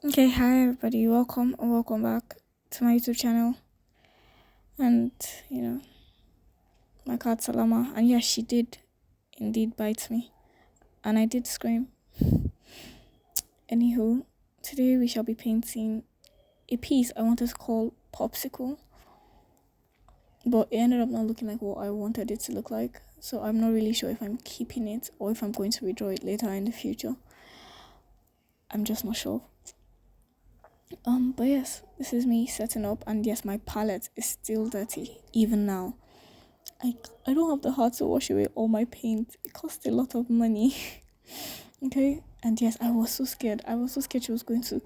Okay, hi everybody, welcome or welcome back to my YouTube channel. And you know, my cat Salama, and yes, she did indeed bite me, and I did scream. Anywho, today we shall be painting a piece I wanted to call Popsicle, but it ended up not looking like what I wanted it to look like, so I'm not really sure if I'm keeping it or if I'm going to redraw it later in the future. I'm just not sure. But yes, this is me setting up, and yes, my palette is still dirty even now. I, I don't have the heart to wash away all my paint. It cost a lot of money. Okay? And yes, I was so scared. I was so scared she was going to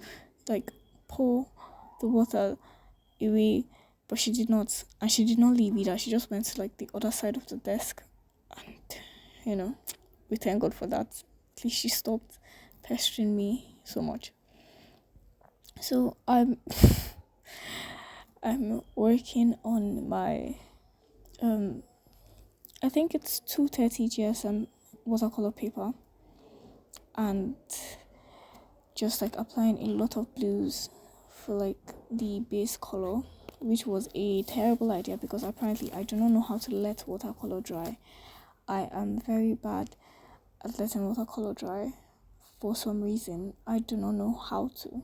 like pour the water away, but she did not. And she did not leave either. She just went to like the other side of the desk. And we thank God for that. At least she stopped pestering me so much. So I'm working on my I think it's 230 GSM watercolor paper, and just like applying a lot of blues for like the base color, which was a terrible idea because apparently I do not know how to let watercolor dry. I am very bad at letting watercolor dry for some reason. I do not know how to.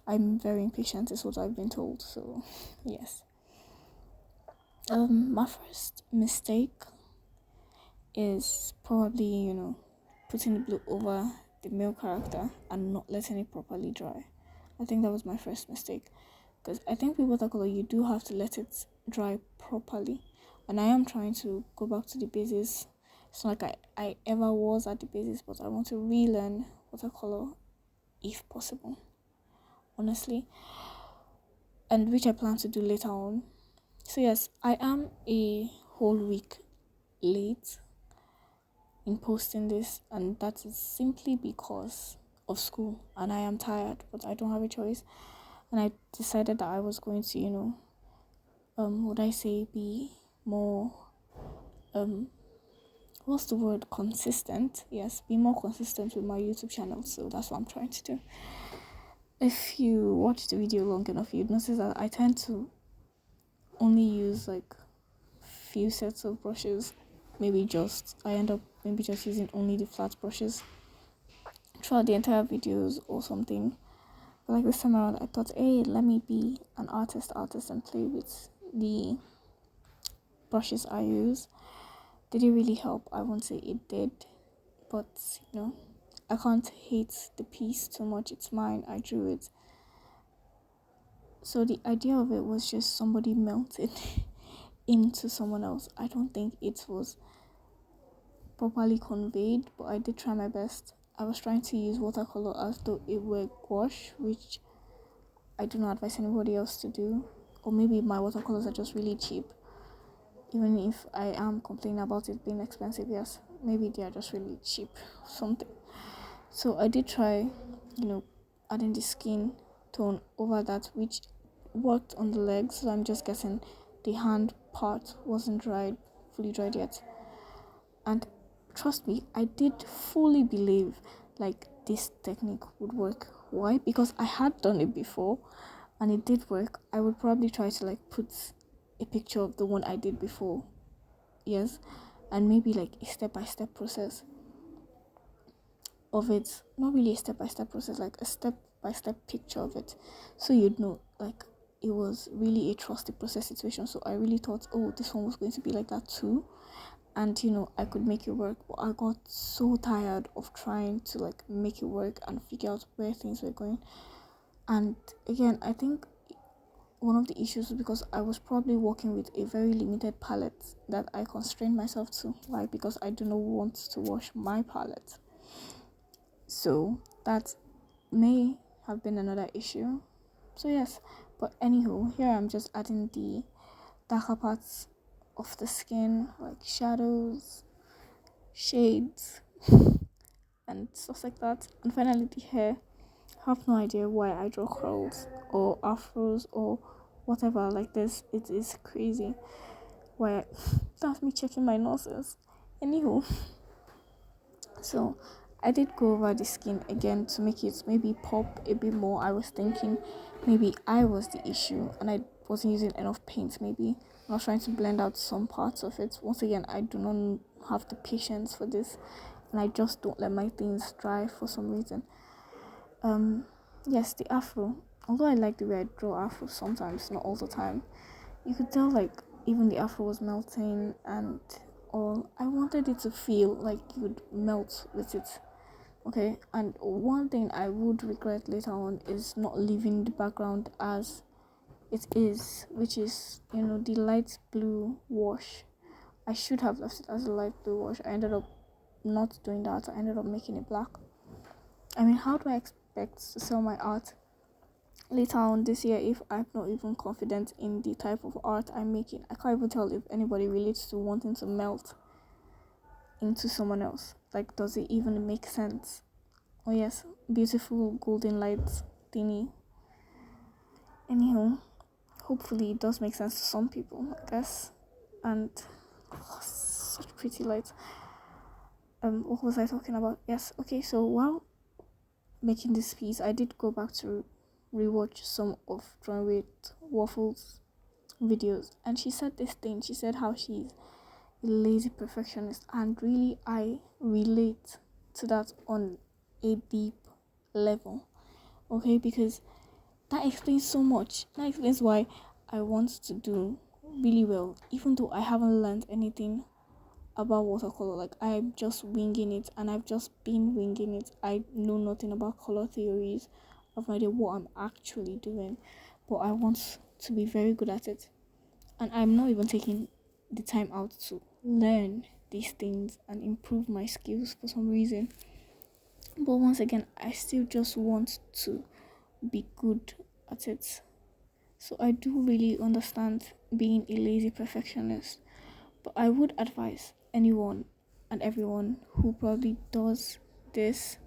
I'm very impatient is what I've been told, so yes. My first mistake is probably, putting the blue over the male character and not letting it properly dry. I think that was my first mistake. Because I think with watercolor, you do have to let it dry properly. And I am trying to go back to the basics. It's not like I ever was at the basics, but I want to relearn watercolor if possible, honestly. And which I plan to do later on. So, yes, I am a whole week late in posting this, and that is simply because of school, and I am tired, but I don't have a choice. And I decided that I was going to, would I say be more, what's the word, consistent? Yes, be more consistent with my YouTube channel. So that's what I'm trying to do. If you watch the video long enough, you'd notice that I tend to only use like few sets of brushes. I end up maybe just using only the flat brushes throughout the entire videos or something. But like this time around, I thought, hey, let me be an artist and play with the brushes I use. Did it really help? I won't say it did, but I can't hate the piece too much. It's mine. I drew it. So the idea of it was just somebody melted into someone else. I don't think it was properly conveyed, but I did try my best. I was trying to use watercolor as though it were gouache, which I do not advise anybody else to do. Or maybe my watercolors are just really cheap. Even if I am complaining about it being expensive, yes, maybe they are just really cheap or something. So I did try, adding the skin tone over that, which worked on the legs. So I'm just guessing the hand part wasn't fully dried yet. And trust me, I did fully believe like this technique would work. Why? Because I had done it before and it did work. I would probably try to like put a picture of the one I did before. Yes. And maybe like a step-by-step process of it. Not really a step-by-step process, like a step-by-step picture of it. So you'd know like it was really a trusted process situation. So I really thought, oh, this one was going to be like that too. And I could make it work, but I got so tired of trying to like make it work and figure out where things were going. And again, I think one of the issues was because I was probably working with a very limited palette that I constrained myself to. Why? Because I do not want to wash my palette. So that may have been another issue. So yes, but anywho, here I'm just adding the darker parts of the skin, like shadows, shades, and stuff like that. And finally, the hair. I have no idea why I draw curls or afros or whatever like this. It is crazy. Why that's me checking my noses. Anywho, so I did go over the skin again to make it maybe pop a bit more. I was thinking maybe I was the issue and I wasn't using enough paint. Maybe I was trying to blend out some parts of it. Once again, I do not have the patience for this, and I just don't let my things dry for some reason. Yes, the afro. Although I like the way I draw afro sometimes, not all the time. You could tell like even the afro was melting and all. I wanted it to feel like you would melt with it. Okay, and one thing I would regret later on is not leaving the background as it is, which is, the light blue wash. I should have left it as a light blue wash. I ended up not doing that. I ended up making it black. I mean, how do I expect to sell my art later on this year if I'm not even confident in the type of art I'm making? I can't even tell if anybody relates to wanting to melt into someone else. Like, does it even make sense? Oh yes, beautiful golden light thingy. Anyhow, hopefully it does make sense to some people, I guess. And such pretty lights. What was I talking about? Yes, okay, so while making this piece, I did go back to rewatch some of Drawing with Waffles videos, and she said this thing. She said how she's a lazy perfectionist, and really I relate to that on a deep level. Okay, because that explains so much. That explains why I want to do really well, even though I haven't learned anything about watercolor. Like, I'm just winging it, and I've just been winging it. I know nothing about color theories. I've no idea what I'm actually doing, but I want to be very good at it. And I'm not even taking the time out to learn these things and improve my skills for some reason. But once again, I still just want to be good at it. So I do really understand being a lazy perfectionist. But I would advise anyone and everyone who probably does this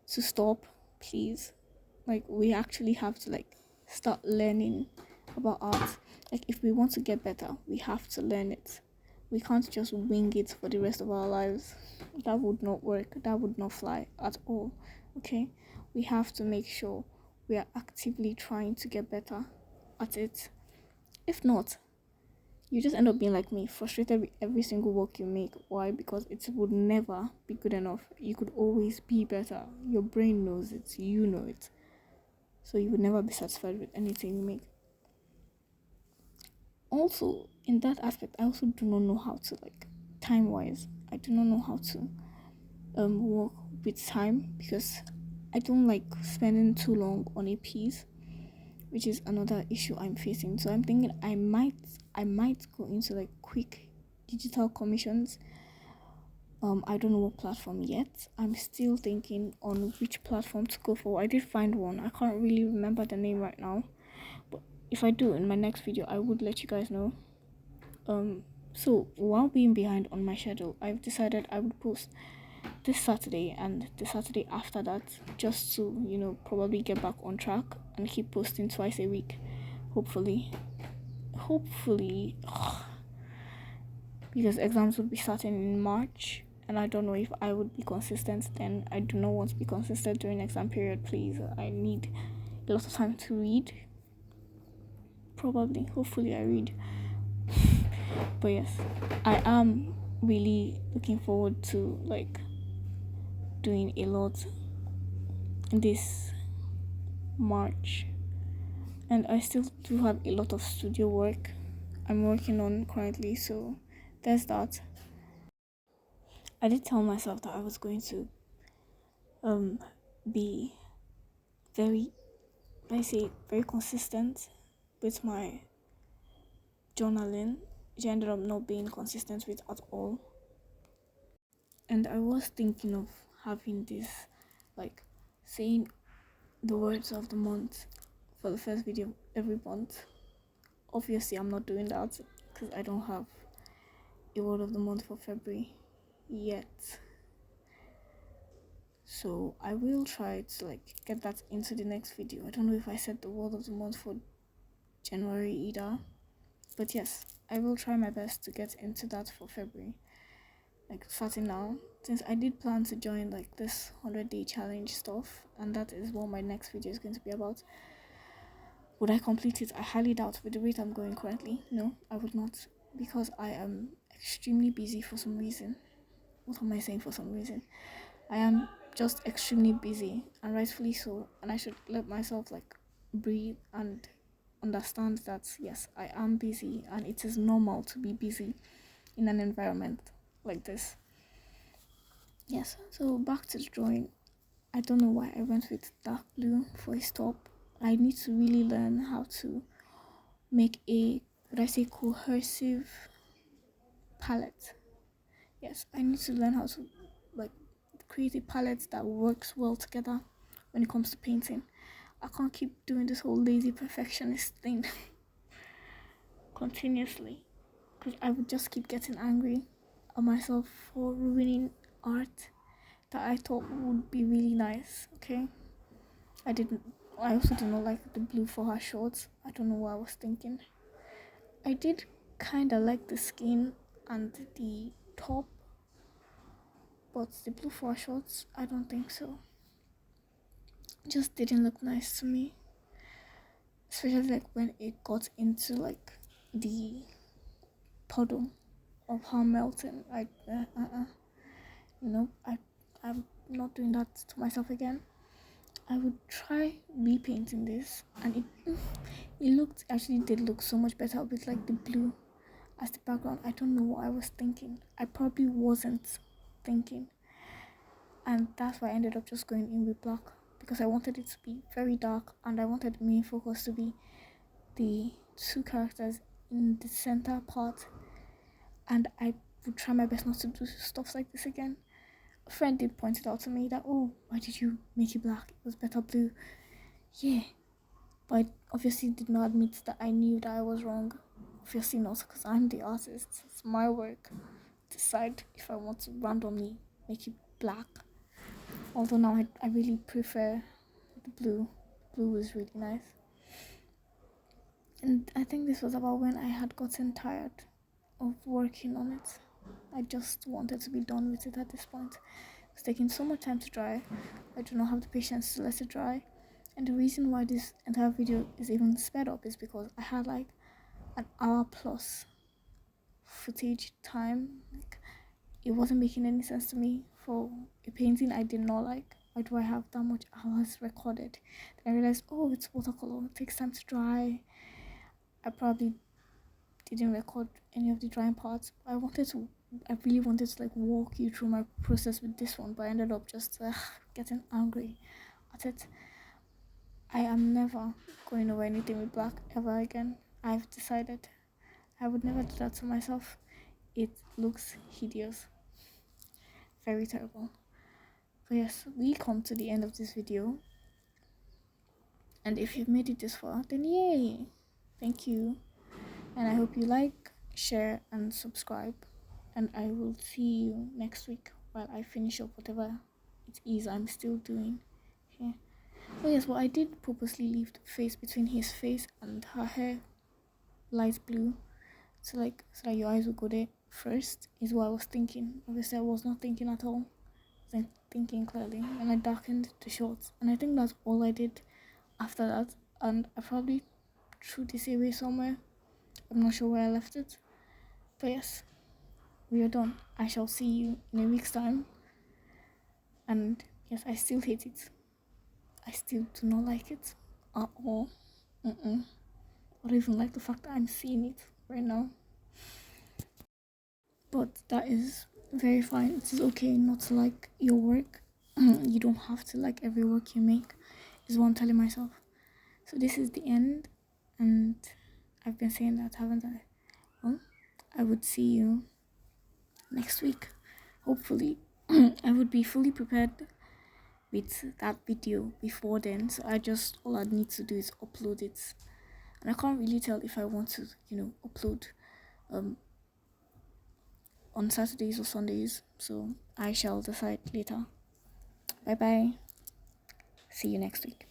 to stop, please. Like, we actually have to start learning about art. Like, if we want to get better, we have to learn it. We can't just wing it for the rest of our lives. That would not work. That would not fly at all. Okay? We have to make sure we are actively trying to get better at it. If not, you just end up being like me, frustrated with every single work you make. Why? Because it would never be good enough. You could always be better. Your brain knows it, you know it. So you would never be satisfied with anything you make. Also, in that aspect, I also do not know how to, time wise, I do not know how to work with time, because I don't like spending too long on a piece, which is another issue I'm facing. So I'm thinking I might go into quick digital commissions. I don't know what platform yet. I'm still thinking on which platform to go for. I did find one. I can't really remember the name right now, but if I do, in my next video I would let you guys know. So while being behind on my schedule, I've decided I would post this Saturday and the Saturday after that, just to probably get back on track and keep posting twice a week. Hopefully, because exams will be starting in March, and I don't know if I would be consistent then. I do not want to be consistent during exam period, please. I need a lot of time to read. Probably, hopefully I read. But yes, I am really looking forward to doing a lot this March. And I still do have a lot of studio work I'm working on currently, so there's that. I did tell myself that I was going to be very, let's say, very consistent with my journaling, which I ended up not being consistent with at all. And I was thinking of having this, saying the words of the month for the first video every month. Obviously, I'm not doing that because I don't have a word of the month for February yet. So I will try to get that into the next video. I don't know if I said the word of the month for January either, but yes, I will try my best to get into that for February. like starting now, since I did plan to join like this 100-day challenge stuff, and that is what my next video is going to be about. Would I complete it? I highly doubt. With the rate I'm going currently, no, I would not, because I am extremely busy for some reason. What am I saying for some reason? I am just extremely busy, and rightfully so, and I should let myself like breathe and understand that yes, I am busy and it is normal to be busy in an environment like this. Yes, so back to the drawing. I don't know why I went with dark blue for his top. I need to really learn how to make a, would I say, cohesive palette. Yes, I need to learn how to like create a palette that works well together when it comes to painting. I can't keep doing this whole lazy perfectionist thing continuously, because I would just keep getting angry at myself for ruining art that I thought would be really nice. Okay, I also did not like the blue for her shorts. I don't know what I was thinking. I did kind of like the skin and the top, but the blue for her shorts, I don't think so. It just didn't look nice to me, especially like when it got into like the puddle of her melting. Like, no, I'm not doing that to myself again. I would try repainting this, and it actually did look so much better with like the blue as the background. I don't know what I was thinking. I probably wasn't thinking, and that's why I ended up just going in with black, because I wanted it to be very dark, and I wanted the main focus to be the two characters in the center part, and I would try my best not to do stuff like this again. A friend did point it out to me that, oh, why did you make it black? It was better blue. Yeah, but I obviously did not admit that I knew that I was wrong. Obviously not, because I'm the artist. It's my work to decide if I want to randomly make it black. Although now I really prefer the blue. Blue is really nice. And I think this was about when I had gotten tired of working on it. I just wanted to be done with it at this point. It's taking so much time to dry. I do not have the patience to let it dry. And the reason why this entire video is even sped up is because I had like an hour plus footage time. Like, it wasn't making any sense to me for a painting I did not like. Why do I have that much hours recorded? Then I realized, oh, it's watercolor. It takes time to dry. I probably didn't record any of the drying parts. I really wanted to like walk you through my process with this one, but I ended up just getting angry at it. I am never going over anything with black ever again. I've decided I would never do that to myself. It looks hideous. Very terrible. But yes, we come to the end of this video. And if you've made it this far, then yay! Thank you. And I hope you like, share, and subscribe. And I will see you next week while I finish up whatever it is I'm still doing here. Oh yes, well, I did purposely leave the face between his face and her hair light blue, so that your eyes will go there first, is what I was thinking. Obviously I was not thinking at all. I was thinking clearly, and I darkened the shorts, and I think that's all I did after that. And I probably threw this away somewhere. I'm not sure where I left it, but yes, we are done. I shall see you in a week's time. And yes, I still hate it. I still do not like it at all. I don't even like the fact that I'm seeing it right now. But that is very fine. It is okay not to like your work. You don't have to like every work you make, is what I'm telling myself. So this is the end, and I've been saying that, haven't I? Well, I would see you next week. Hopefully, I would be fully prepared with that video before then. So all I need to do is upload it. And I can't really tell if I want to, upload on Saturdays or Sundays. So I shall decide later. Bye bye. See you next week.